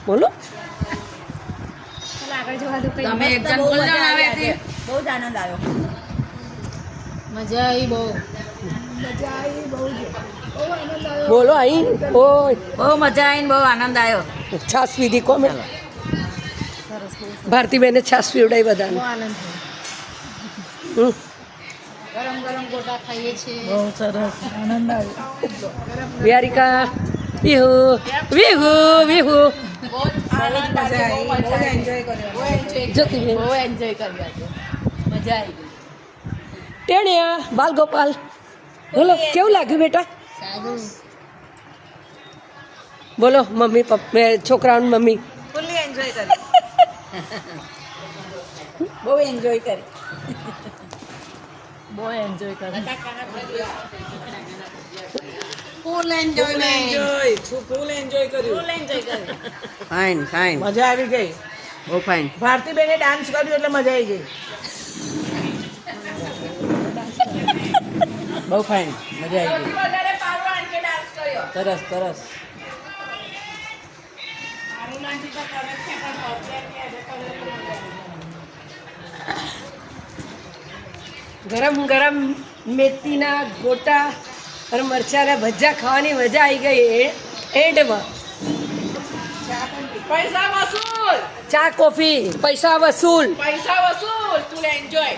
બોલો તમે એક જણ બોલ જાવ આવે છે. બહુ જ આનંદ આવ્યો. મજા આવી બહુ. બોલો અહીં ઓય બહુ મજા આવીને બહુ આનંદ આવ્યો. છાસ પીધી કોમે ભારતીબેને છાસ પીવડાવી બધાને આનંદ હમ. ગરમ ગરમ ગોટા ખાઈએ છીએ. બહુ સરસ આનંદ આવ્યો. વ્યારિકા વિહુ વિહુ વિહુ આનંદ આવ્યો. બહુ એન્જોય કર્યો. જતીબેન બહુ એન્જોય કર્યા છે. મજા આવી ગઈ. ટેણિયા બાલગોપાલ બોલો કેવું લાગ્યું બેટા સારું. બોલો મમ્મી પપ્પા છોકરાઓની મમ્મી ફૂલ્લી એન્જોય કરી. બહુ એન્જોય કરી. બહુ એન્જોય કર્યા. ફૂલ એન્જોય કર્યું. ફાઇન ફાઇન મજા આવી ગઈ. બહુ ફાઇન ભારતીબેને ડાન્સ કર્યું એટલે મજા આવી ગઈ. બહુ ફાઇન મજા આવી ગઈ સરસ સરસ ગરમ ગરમ મેથીના ગોટા અને મરચાના ભજીયા ખાવાની મજા આવી ગઈ એન્ડમાં પૈસા વસૂલ. ચા કોફી પૈસા વસૂલ પૈસા વસૂલ. Full enjoy.